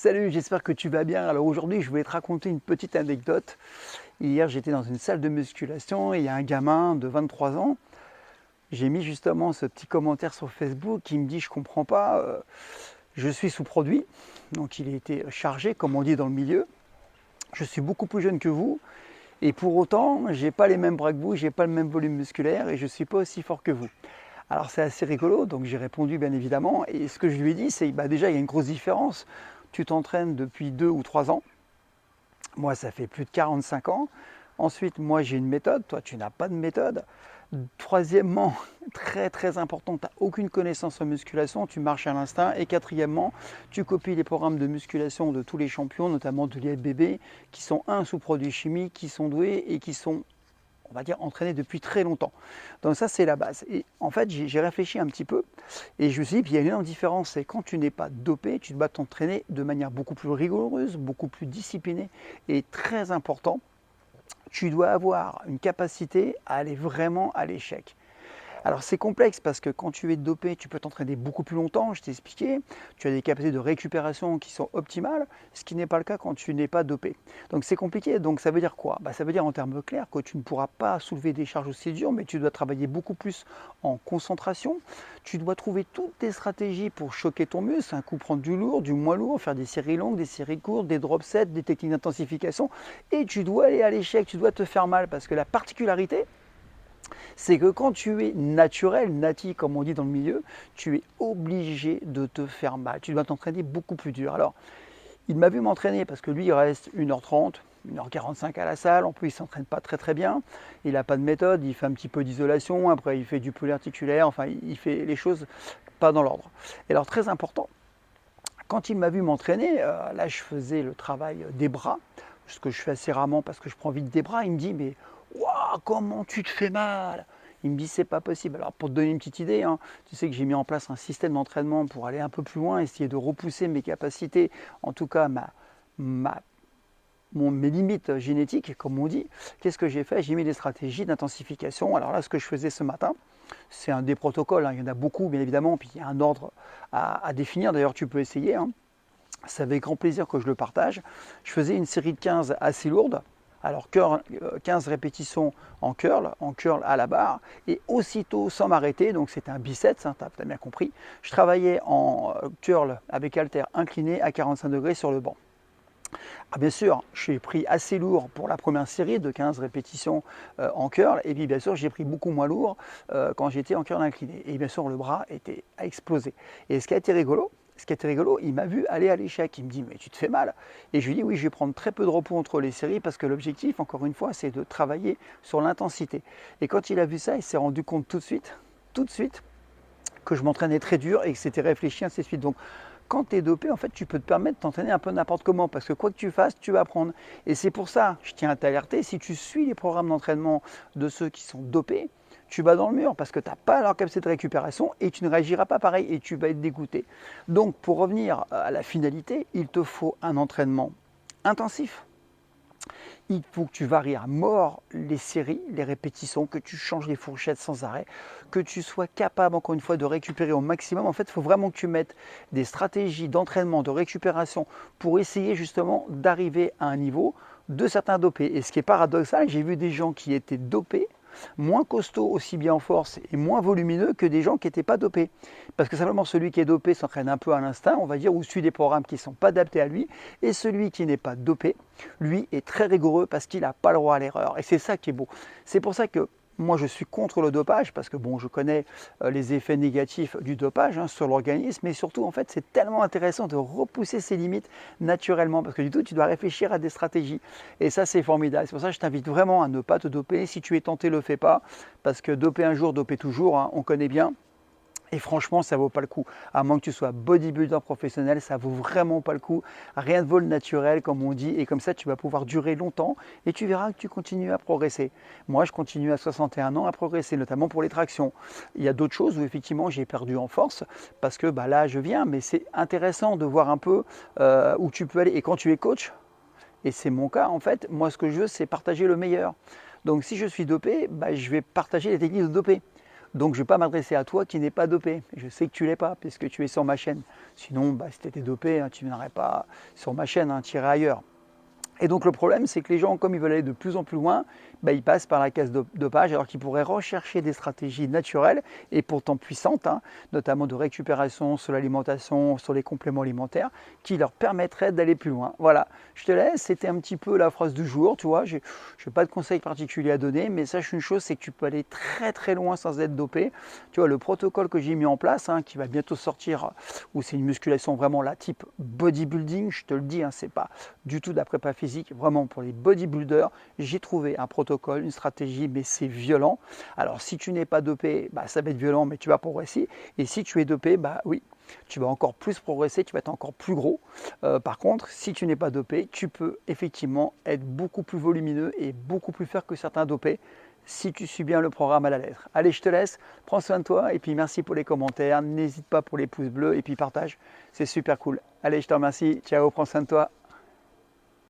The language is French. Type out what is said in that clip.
Salut, j'espère que tu vas bien. Alors aujourd'hui, je voulais te raconter une petite anecdote. Hier, j'étais dans une salle de musculation et il y a un gamin de 23 ans. J'ai mis justement ce petit commentaire sur Facebook qui me dit: je comprends pas, je suis sous-produit. Donc il a été chargé, comme on dit dans le milieu. Je suis beaucoup plus jeune que vous et pour autant, j'ai pas les mêmes bras que vous, j'ai pas le même volume musculaire et je suis pas aussi fort que vous. Alors c'est assez rigolo, donc j'ai répondu bien évidemment. Et ce que je lui ai dit, c'est déjà il y a une grosse différence. Tu t'entraînes depuis 2 ou 3 ans. Moi, ça fait plus de 45 ans. Ensuite, moi, j'ai une méthode. Toi, tu n'as pas de méthode. Troisièmement, très très important, tu n'as aucune connaissance en musculation, tu marches à l'instinct. Et quatrièmement, tu copies les programmes de musculation de tous les champions, notamment de l'IFBB, qui sont sous produits chimiques, qui sont doués et qui sont, on va dire, entraînés depuis très longtemps. Donc ça, c'est la base. Et en fait, j'ai réfléchi un petit peu et je me suis dit, il y a une énorme différence, c'est quand tu n'es pas dopé, tu dois t'entraîner de manière beaucoup plus rigoureuse, beaucoup plus disciplinée et très important, tu dois avoir une capacité à aller vraiment à l'échec. Alors c'est complexe parce que quand tu es dopé, tu peux t'entraîner beaucoup plus longtemps, je t'ai expliqué, tu as des capacités de récupération qui sont optimales, ce qui n'est pas le cas quand tu n'es pas dopé. Donc c'est compliqué, donc ça veut dire quoi? Ça veut dire en termes clairs que tu ne pourras pas soulever des charges aussi dures, mais tu dois travailler beaucoup plus en concentration, tu dois trouver toutes tes stratégies pour choquer ton muscle, un coup prendre du lourd, du moins lourd, faire des séries longues, des séries courtes, des drop sets, des techniques d'intensification, et tu dois aller à l'échec, tu dois te faire mal, parce que la particularité, c'est que quand tu es naturel, nati comme on dit dans le milieu, tu es obligé de te faire mal. Tu dois t'entraîner beaucoup plus dur. Alors, il m'a vu m'entraîner parce que lui, il reste 1h30, 1h45 à la salle. En plus, il ne s'entraîne pas très très bien. Il n'a pas de méthode. Il fait un petit peu d'isolation. Après, il fait du polyarticulaire. Enfin, il fait les choses pas dans l'ordre. Et alors, très important, quand il m'a vu m'entraîner, là, je faisais le travail des bras, ce que je fais assez rarement parce que je prends vite des bras. Il me dit, mais waouh, comment tu te fais mal? Il me dit, c'est pas possible. Alors, pour te donner une petite idée, hein, tu sais que j'ai mis en place un système d'entraînement pour aller un peu plus loin, essayer de repousser mes capacités, en tout cas ma, mes limites génétiques, comme on dit. Qu'est-ce que j'ai fait? J'ai mis des stratégies d'intensification. Alors là, ce que je faisais ce matin, c'est un des protocoles, hein, il y en a beaucoup, bien évidemment, puis il y a un ordre à définir. D'ailleurs, tu peux essayer, hein. C'est avec grand plaisir que je le partage. Je faisais une série de 15 assez lourde. Alors 15 répétitions en curl à la barre, et aussitôt sans m'arrêter, donc c'était un biceps, hein, tu as bien compris, je travaillais en curl avec haltère incliné à 45 degrés sur le banc. Ah, bien sûr, j'ai pris assez lourd pour la première série de 15 répétitions en curl, et puis bien sûr j'ai pris beaucoup moins lourd quand j'étais en curl incliné. Et bien sûr le bras était à exploser. Et ce qui a été rigolo, il m'a vu aller à l'échec. Il me dit, mais tu te fais mal. Et je lui dis, oui, je vais prendre très peu de repos entre les séries parce que l'objectif, encore une fois, c'est de travailler sur l'intensité. Et quand il a vu ça, il s'est rendu compte tout de suite, que je m'entraînais très dur et que c'était réfléchi, ainsi de suite. Donc, quand tu es dopé, en fait, tu peux te permettre de t'entraîner un peu n'importe comment parce que quoi que tu fasses, tu vas apprendre. Et c'est pour ça, je tiens à t'alerter, si tu suis les programmes d'entraînement de ceux qui sont dopés, tu vas dans le mur parce que tu n'as pas leur capacité de récupération et tu ne réagiras pas pareil et tu vas être dégoûté. Donc, pour revenir à la finalité, il te faut un entraînement intensif. Il faut que tu varies à mort les séries, les répétitions, que tu changes les fourchettes sans arrêt, que tu sois capable encore une fois de récupérer au maximum. En fait, il faut vraiment que tu mettes des stratégies d'entraînement, de récupération pour essayer justement d'arriver à un niveau de certains dopés. Et ce qui est paradoxal, j'ai vu des gens qui étaient dopés, moins costauds aussi bien en force et moins volumineux que des gens qui n'étaient pas dopés. Parce que simplement celui qui est dopé s'entraîne un peu à l'instinct, on va dire, ou suit des programmes qui ne sont pas adaptés à lui, et celui qui n'est pas dopé, lui, est très rigoureux parce qu'il n'a pas le droit à l'erreur. Et c'est ça qui est beau. C'est pour ça que moi, je suis contre le dopage parce que bon, je connais les effets négatifs du dopage sur l'organisme, mais surtout, en fait, c'est tellement intéressant de repousser ses limites naturellement parce que du tout, tu dois réfléchir à des stratégies. Et ça, c'est formidable. C'est pour ça que je t'invite vraiment à ne pas te doper. Si tu es tenté, ne le fais pas parce que doper un jour, doper toujours, hein, on connaît bien. Et franchement, ça vaut pas le coup. À moins que tu sois bodybuilder professionnel, ça vaut vraiment pas le coup. Rien ne vaut le naturel, comme on dit, et comme ça, tu vas pouvoir durer longtemps et tu verras que tu continues à progresser. Moi, je continue à 61 ans à progresser, notamment pour les tractions. Il y a d'autres choses où effectivement j'ai perdu en force parce que là, je viens, mais c'est intéressant de voir un peu où tu peux aller. Et quand tu es coach, et c'est mon cas en fait, moi, ce que je veux, c'est partager le meilleur. Donc, si je suis dopé, je vais partager les techniques de dopé. Donc je ne vais pas m'adresser à toi qui n'es pas dopé. Je sais que tu ne l'es pas, puisque tu es sur ma chaîne. Sinon, bah, si tu étais dopé, hein, tu ne viendrais pas sur ma chaîne, hein, tu irais ailleurs. Et donc le problème, c'est que les gens, comme ils veulent aller de plus en plus loin, bah, ils passent par la case dopage, alors qu'ils pourraient rechercher des stratégies naturelles et pourtant puissantes, hein, notamment de récupération sur l'alimentation, sur les compléments alimentaires, qui leur permettraient d'aller plus loin. Voilà, je te laisse, c'était un petit peu la phrase du jour, tu vois, je n'ai pas de conseils particuliers à donner, mais sache une chose, c'est que tu peux aller très très loin sans être dopé. Tu vois, le protocole que j'ai mis en place, hein, qui va bientôt sortir, où c'est une musculation vraiment là, type bodybuilding, je te le dis, hein, c'est pas du tout d'après pas physique, vraiment pour les bodybuilders, j'ai trouvé un protocole, une stratégie, mais c'est violent. Alors si tu n'es pas dopé, bah, ça va être violent, mais tu vas progresser. Et si tu es dopé, bah oui, tu vas encore plus progresser, tu vas être encore plus gros. Par contre, si tu n'es pas dopé, tu peux effectivement être beaucoup plus volumineux et beaucoup plus fort que certains dopés si tu suis bien le programme à la lettre. Allez, je te laisse, prends soin de toi et puis merci pour les commentaires, n'hésite pas pour les pouces bleus et puis partage, c'est super cool. Allez, je te remercie, ciao, prends soin de toi.